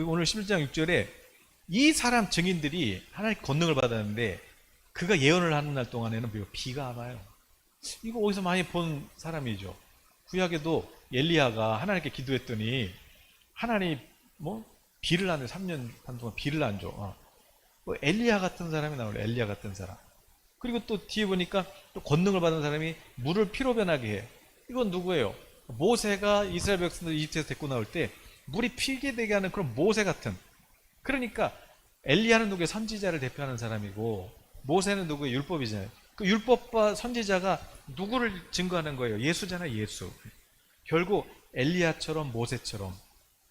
오늘 11장 6절에 이 사람 증인들이 하나님 권능을 받았는데 그가 예언을 하는 날 동안에는 비가 안 와요. 이거 어디서 많이 본 사람이죠. 구약에도 엘리야가 하나님께 기도했더니 하나님 비를 안 해. 3년 반 동안 비를 안 줘. 엘리야 같은 사람이 나오네. 엘리야 같은 사람. 그리고 또 뒤에 보니까 또 권능을 받은 사람이 물을 피로 변하게 해. 이건 누구예요? 모세가 이스라엘 백성들 이집트에서 데리고 나올 때 물이 피게 되게 하는 그런 모세 같은. 그러니까 엘리야는 누구예요? 선지자를 대표하는 사람이고 모세는 누구예요? 율법이잖아요. 그 율법과 선지자가 누구를 증거하는 거예요? 예수잖아요. 예수. 결국 엘리야처럼 모세처럼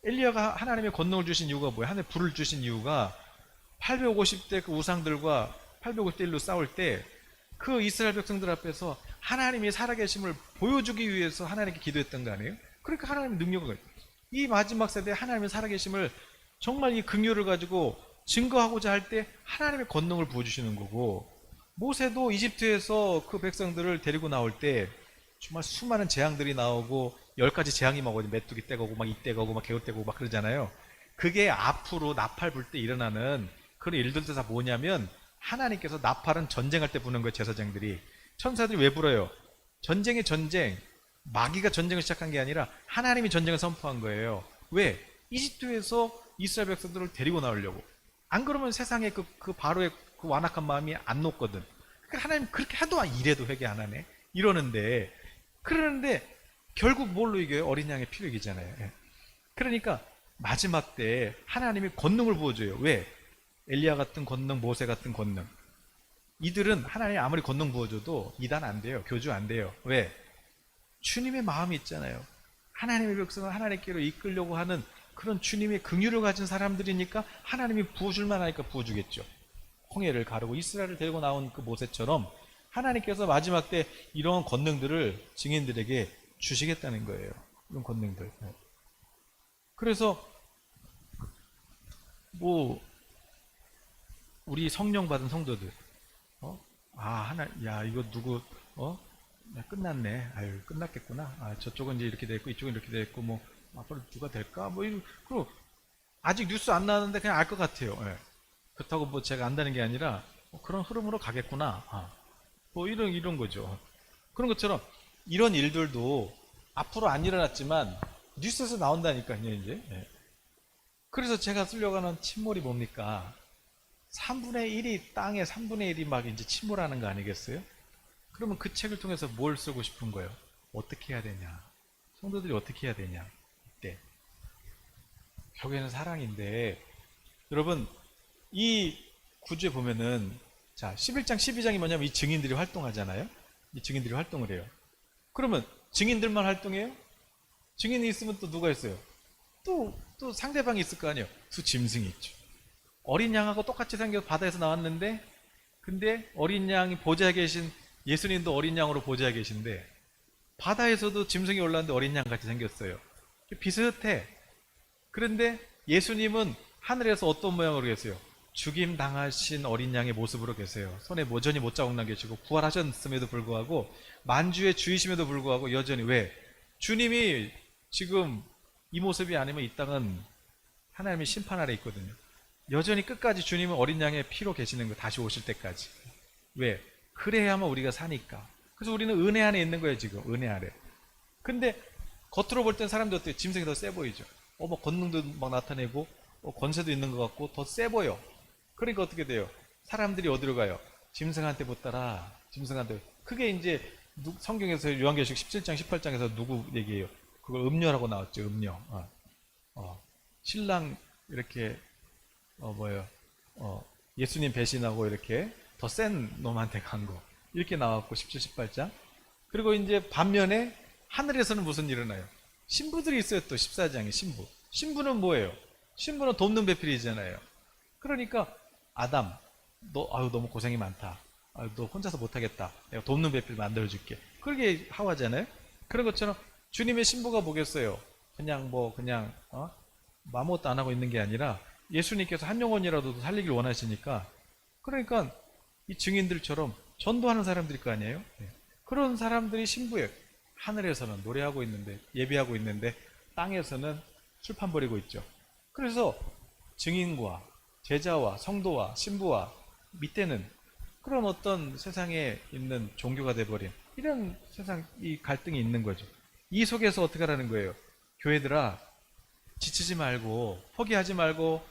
엘리야가 하나님의 권능을 주신 이유가 뭐예요? 하나님의 불을 주신 이유가 850대 그 우상들과 850대 1로 싸울 때 그 이스라엘 백성들 앞에서 하나님이 살아계심을 보여주기 위해서 하나님께 기도했던 거 아니에요? 그러니까 하나님의 능력을 이 마지막 세대에 하나님의 살아계심을 정말 이 긍휼을 가지고 증거하고자 할 때 하나님의 권능을 부어주시는 거고 모세도 이집트에서 그 백성들을 데리고 나올 때 정말 수많은 재앙들이 나오고 10가지 재앙이 막 어디 메뚜기 떼가고 막 이떼가고 막 개우 떼고 막 그러잖아요. 그게 앞으로 나팔 불 때 일어나는 그런 일들도 다 뭐냐면 하나님께서 나팔은 전쟁할 때 부는 거예요. 제사장들이. 천사들이 왜 불어요? 전쟁의 전쟁. 마귀가 전쟁을 시작한 게 아니라 하나님이 전쟁을 선포한 거예요. 왜? 이집트에서 이스라엘 백성들을 데리고 나오려고. 안 그러면 세상에 그 바로의 그 완악한 마음이 안 녹거든. 그러니까 하나님 그렇게 해도 이래도 회개 안 하네. 이러는데 그러는데 결국 뭘로 이겨요? 어린 양의 피로 이기잖아요. 그러니까 마지막 때 하나님이 권능을 부어줘요. 왜? 엘리야 같은 권능, 모세 같은 권능. 이들은 하나님이 아무리 권능 부어줘도 이단 안 돼요. 교주 안 돼요. 왜? 주님의 마음이 있잖아요. 하나님의 백성을 하나님께로 이끌려고 하는 그런 주님의 긍휼을 가진 사람들이니까 하나님이 부어줄만 하니까 부어주겠죠. 홍해를 가르고 이스라엘을 데리고 나온 그 모세처럼 하나님께서 마지막 때 이런 권능들을 증인들에게 주시겠다는 거예요. 이런 권능들. 그래서 뭐 우리 성령 받은 성도들, 야 이거 누구, 야, 끝났네. 아유 끝났겠구나. 아 저쪽은 이제 이렇게 됐고 이쪽은 이렇게 됐고 뭐 앞으로 누가 될까? 뭐 그리고 아직 뉴스 안 나왔는데 그냥 알 것 같아요. 예. 그렇다고 뭐 제가 안다는 게 아니라 그런 흐름으로 가겠구나. 뭐 이런 거죠. 그런 것처럼 이런 일들도 앞으로 안 일어났지만 뉴스에서 나온다니까요, 이제. 예. 그래서 제가 쓰려고 하는 침몰이 뭡니까? 3분의 1이 땅에 3분의 1이 막 이제 침몰하는 거 아니겠어요? 그러면 그 책을 통해서 뭘 쓰고 싶은 거예요? 어떻게 해야 되냐? 성도들이 어떻게 해야 되냐? 이때 결국에는 사랑인데, 여러분 이 구주에 보면은 자 11장 12장이 뭐냐면 이 증인들이 활동하잖아요. 이 증인들이 활동을 해요. 그러면 증인들만 활동해요? 증인이 있으면 또 누가 있어요? 또 상대방이 있을 거 아니에요. 두 짐승이 있죠. 어린 양하고 똑같이 생겨서 바다에서 나왔는데, 근데 어린 양이 보좌에 계신 예수님도 어린 양으로 보좌에 계신데 바다에서도 짐승이 올라왔는데 어린 양 같이 생겼어요. 비슷해. 그런데 예수님은 하늘에서 어떤 모양으로 계세요? 죽임 당하신 어린 양의 모습으로 계세요. 손에 여전히 못자국나 계시고 부활하셨음에도 불구하고 만주의 주이심에도 불구하고 여전히 왜? 주님이 지금 이 모습이 아니면 이 땅은 하나님의 심판 아래 있거든요. 여전히 끝까지 주님은 어린 양의 피로 계시는 거, 다시 오실 때까지. 왜? 그래야만 우리가 사니까. 그래서 우리는 은혜 안에 있는 거예요, 지금. 은혜 아래. 근데 겉으로 볼 땐 사람들 어때요? 짐승이 더 세 보이죠. 뭐 권능도 막 나타내고 권세도 있는 것 같고 더 세 보여. 그러니까 어떻게 돼요? 사람들이 어디로 가요? 짐승한테 붙더라. 짐승한테. 그게 이제 성경에서 요한계시록 17장 18장에서 누구 얘기해요? 그걸 음녀라고 나왔죠. 음녀. 신랑 이렇게 예수님 배신하고 이렇게 더 센 놈한테 간 거. 이렇게 나왔고 17, 18장. 그리고 이제 반면에 하늘에서는 무슨 일이 일어나요? 신부들이 있어요. 또 14장에 신부. 신부는 뭐예요? 신부는 돕는 배필이잖아요. 그러니까 아담, 너 너무 고생이 많다. 너 혼자서 못하겠다. 내가 돕는 배필 만들어줄게. 그게 하와잖아요. 그런 것처럼 주님의 신부가 뭐겠어요? 그냥 아무것도 안 하고 있는 게 아니라 예수님께서 한 영혼이라도 살리길 원하시니까, 그러니까 이 증인들처럼 전도하는 사람들일 거 아니에요? 네. 그런 사람들이 신부예요. 하늘에서는 노래하고 있는데, 예배하고 있는데 땅에서는 술판 벌이고 있죠. 그래서 증인과 제자와 성도와 신부와 밑에는 그런 어떤 세상에 있는 종교가 돼버린 이런 세상, 이 갈등이 있는 거죠. 이 속에서 어떻게 하라는 거예요? 교회들아, 지치지 말고 포기하지 말고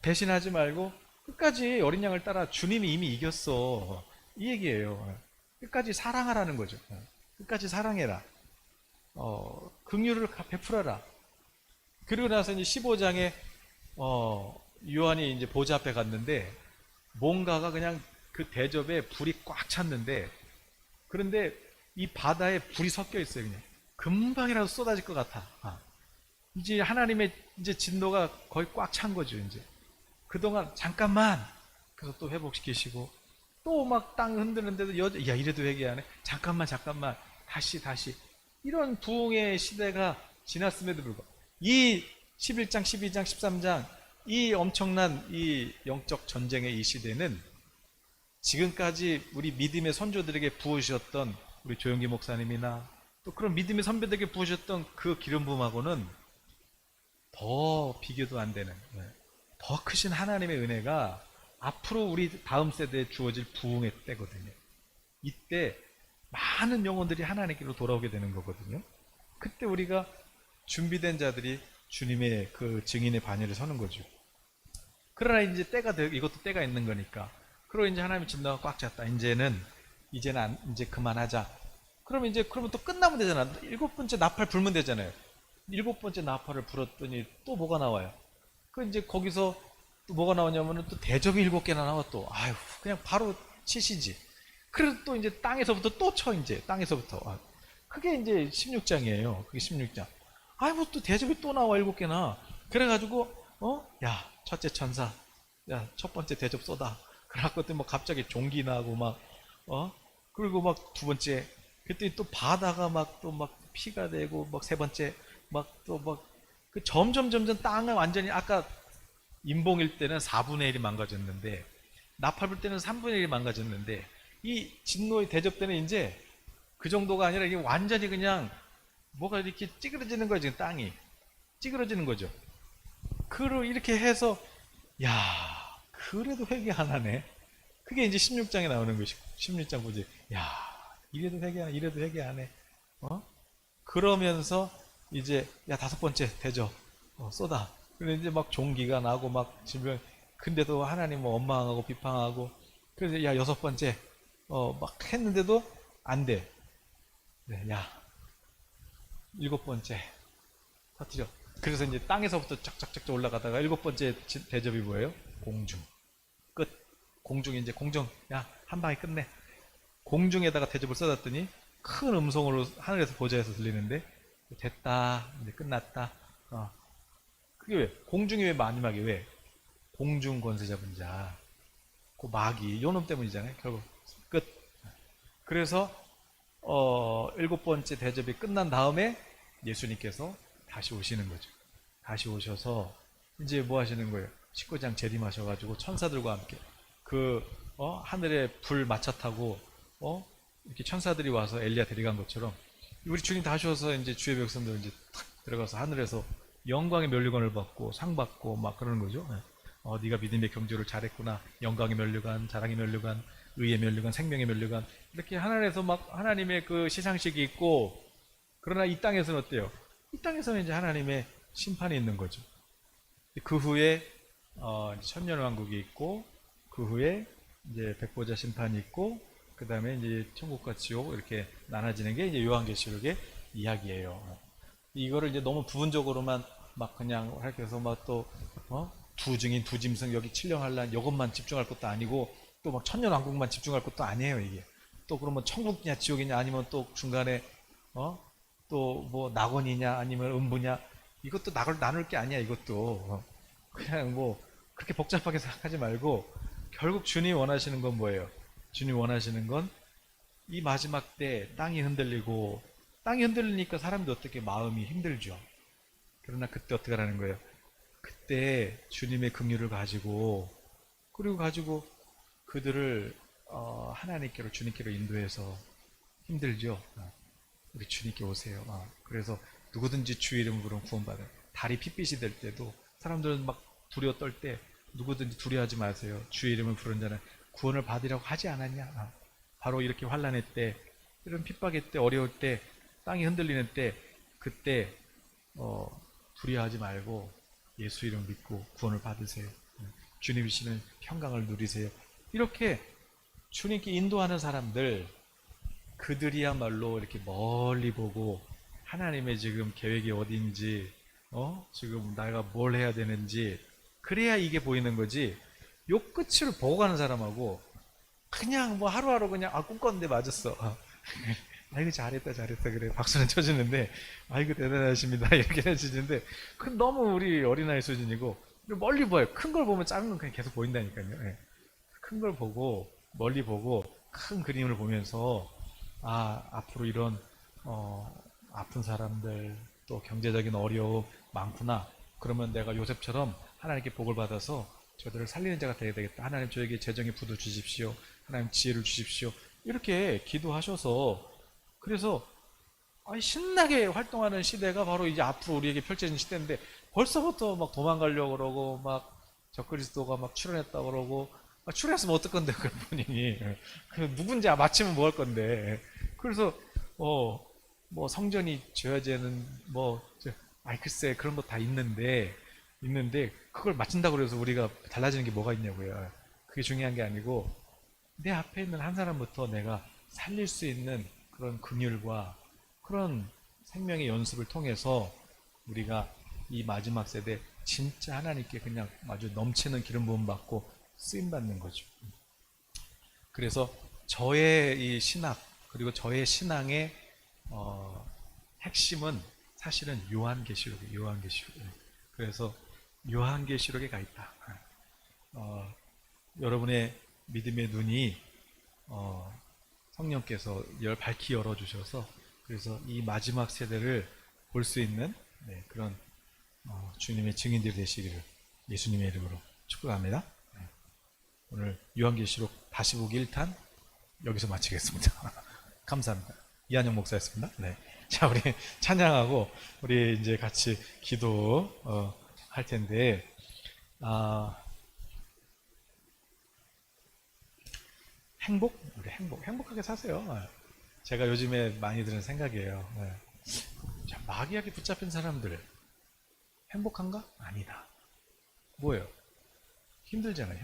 배신하지 말고 끝까지 어린 양을 따라. 주님이 이미 이겼어. 이 얘기예요. 끝까지 사랑하라는 거죠. 끝까지 사랑해라. 긍휼을 베풀어라. 그리고 나서 이제 15장에 요한이 이제 보좌 앞에 갔는데 뭔가가 그냥 그 대접에 불이 꽉 찼는데, 그런데 이 바다에 불이 섞여 있어요. 그냥 금방이라도 쏟아질 것 같아. 이제 하나님의 이제 진노가 거의 꽉 찬 거죠. 이제 그동안 잠깐만, 그래서 또 회복시키시고 또 막 땅 흔드는데도 야 이래도 회개 안 해? 잠깐만 다시 이런 부흥의 시대가 지났음에도 불구하고 이 11장 12장 13장 이 엄청난 이 영적 전쟁의 이 시대는 지금까지 우리 믿음의 선조들에게 부으셨던 우리 조영기 목사님이나 또 그런 믿음의 선배들에게 부으셨던 그 기름 부음하고는 더 비교도 안 되는, 더 크신 하나님의 은혜가 앞으로 우리 다음 세대에 주어질 부흥의 때거든요. 이때 많은 영혼들이 하나님께로 돌아오게 되는 거거든요. 그때 우리가 준비된 자들이 주님의 그 증인의 반열에 서는 거죠. 그러나 이제 이것도 때가 있는 거니까. 그리고 이제 하나님의 진노가 꽉 찼다. 이제 그만하자. 그러면 또 끝나면 되잖아. 7번째 나팔 불면 되잖아요. 7번째 나팔을 불었더니 또 뭐가 나와요? 이제 거기서 또 뭐가 나오냐면은 또 대접이 7개나 나와 또. 그냥 바로 치시지. 그래서 또 이제 땅에서부터 또 쳐, 이제 땅에서부터. 그게 이제 16장이에요. 그게 16장. 뭐 또 대접이 또 나와 7개나. 그래가지고 야 첫째 천사, 야 첫 번째 대접 쏟아. 그래갖고 또 뭐 갑자기 종기 나고 막 그리고 막 두 번째, 그때 또 바다가 막 또 막 피가 되고, 막 세 번째, 막 또 막, 그 점점 땅을 완전히 아까 인봉일 때는 4분의 1이 망가졌는데, 나팔 불 때는 3분의 1이 망가졌는데, 이 진노의 대접 때는 이제 그 정도가 아니라 이게 완전히 그냥 뭐가 이렇게 찌그러지는 거예요, 지금 땅이. 찌그러지는 거죠. 그로 이렇게 해서, 야, 그래도 회개 안 하네. 그게 이제 16장에 나오는 것이 16장 보지. 야, 이래도 회개 안 해, 이래도 회개 안 해. 어? 그러면서 이제 야 다섯 번째 되죠. 쏟아. 그래 이제 막 종기가 나고 막 질병. 근데도 하나님 뭐 원망하고 비방하고. 그래서 야 여섯 번째 막 했는데도 안 돼. 네, 야 일곱 번째 터뜨려. 그래서 이제 땅에서부터 쫙쫙쫙 올라가다가 일곱 번째 대접이 뭐예요? 공중. 끝. 공중 이제 공중. 야 한 방에 끝내. 공중에다가 대접을 쏟았더니 큰 음성으로 하늘에서 보좌에서 들리는데 됐다. 이제 끝났다. 그게 왜? 공중이 왜 마지막에 왜? 공중 권세 잡은 자. 그 마귀 요놈 때문이잖아요. 결국 끝. 그래서 일곱 번째 대접이 끝난 다음에 예수님께서 다시 오시는 거죠. 다시 오셔서 이제 뭐 하시는 거예요? 19장 재림하셔가지고 천사들과 함께 그 하늘에 불 마차 타고 이렇게 천사들이 와서 엘리야 데려간 것처럼 우리 주님 다시 오셔서 이제 주의 백성들 이제 탁 들어가서 하늘에서 영광의 면류관을 받고 상 받고 막 그러는 거죠. 네가 믿음의 경주를 잘했구나. 영광의 면류관, 자랑의 면류관, 의의 면류관, 생명의 면류관 이렇게 하늘에서 막 하나님의 그 시상식이 있고 그러나 이 땅에서는 어때요? 이 땅에서는 이제 하나님의 심판이 있는 거죠. 그 후에 천년왕국이 있고 그 후에 이제 백보자 심판이 있고 그 다음에 이제 천국과 지옥 이렇게 나눠지는 게 이제 요한계시록의 이야기예요. 이거를 이제 너무 부분적으로만 막 그냥 이렇게 해서 막 또 두 증인 두 짐승 여기 칠령할란 이것만 집중할 것도 아니고 또 막 천년왕국만 집중할 것도 아니에요 이게. 또 그러면 천국이냐 지옥이냐 아니면 또 중간에 또 뭐 낙원이냐 아니면 음부냐 이것도 나눌 게 아니야 이것도. 그냥 뭐 그렇게 복잡하게 생각하지 말고 결국 주님이 원하시는 건 뭐예요? 주님이 원하시는 건 이 마지막 때 땅이 흔들리니까 사람도 어떻게 마음이 힘들죠. 그러나 그때 어떻게 하라는 거예요? 그때 주님의 긍휼을 가지고 그리고 그들을 하나님께로 주님께로 인도해서 힘들죠. 우리 주님께 오세요. 그래서 누구든지 주의 이름으로 부르면 구원받아요. 달이 핏빛이 될 때도 사람들은 막 두려워 떨 때 누구든지 두려워하지 마세요. 주의 이름을 부른 자는 구원을 받으려고 하지 않았냐. 바로 이렇게 환난의 때, 이런 핍박의 때, 어려울 때, 땅이 흔들리는 때, 그때 두려워하지 말고 예수 이름 믿고 구원을 받으세요. 주님이시는 평강을 누리세요. 이렇게 주님께 인도하는 사람들, 그들이야말로 이렇게 멀리 보고 하나님의 지금 계획이 어딘지, 지금 내가 뭘 해야 되는지, 그래야 이게 보이는 거지. 요 끝을 보고 가는 사람하고 그냥 뭐 하루하루 그냥 꿈꿨는데 맞았어. 아이고 잘했다 그래 박수는 쳐주는데 아이고 대단하십니다 이렇게 해주는데 그 너무 우리 어린아이 수준이고 멀리 보여요. 큰 걸 보면 작은 건 그냥 계속 보인다니까요. 예. 큰 걸 보고 멀리 보고 큰 그림을 보면서 앞으로 이런 아픈 사람들 또 경제적인 어려움 많구나. 그러면 내가 요셉처럼 하나님께 복을 받아서 저들을 살리는 자가 되어야 되겠다. 하나님 저에게 재정의 부도 주십시오. 하나님 지혜를 주십시오. 이렇게 기도하셔서 그래서 신나게 활동하는 시대가 바로 이제 앞으로 우리에게 펼쳐진 시대인데 벌써부터 막 도망가려고 그러고 막 적그리스도가 막 출현했다 그러고 출현했으면 어떨 건데 그 본인이 누군지 맞히면 뭐 할 건데 그래서 뭐 성전이 지어야되는 글쎄 그런 거 다 있는데 그걸 맞춘다고 그래서 우리가 달라지는 게 뭐가 있냐고요. 그게 중요한 게 아니고 내 앞에 있는 한 사람부터 내가 살릴 수 있는 그런 긍휼과 그런 생명의 연습을 통해서 우리가 이 마지막 세대 진짜 하나님께 그냥 아주 넘치는 기름 부음 받고 쓰임 받는 거죠. 그래서 저의 이 신학 그리고 저의 신앙의 핵심은 사실은 요한계시록이에요. 요한계시록. 그래서 요한계시록에 가 있다. 여러분의 믿음의 눈이 성령께서 밝히 열어주셔서 그래서 이 마지막 세대를 볼 수 있는 그런 주님의 증인들이 되시기를 예수님의 이름으로 축복합니다. 오늘 요한계시록 다시 보기 1탄 여기서 마치겠습니다. 감사합니다. 이한영 목사였습니다. 네. 자, 우리 찬양하고 우리 이제 같이 기도 할 텐데, 우리 행복하게 사세요. 제가 요즘에 많이 드는 생각이에요. 자, 마귀에게 붙잡힌 사람들 행복한가? 아니다. 뭐예요? 힘들잖아요.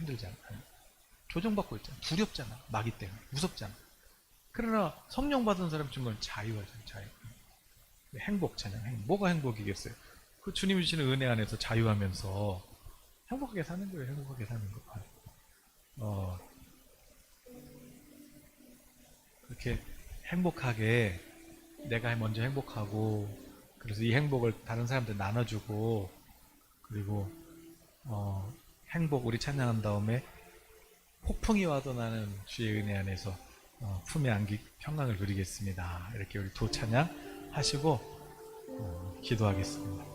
조정받고 있잖아. 두렵잖아. 마귀 때문에. 무섭잖아. 그러나 성령 받은 사람 중간 자유하잖아. 자유. 행복 찬양. 뭐가 행복이겠어요? 그 주님이 주시는 은혜 안에서 자유하면서 행복하게 사는 거예요. 행복하게 사는 거. 그렇게 행복하게 내가 먼저 행복하고 그래서 이 행복을 다른 사람들 나눠주고 그리고 행복 우리 찬양한 다음에 폭풍이 와도 나는 주의 은혜 안에서 품에 안기 평강을 누리겠습니다. 이렇게 우리 도 찬양 하시고 기도하겠습니다.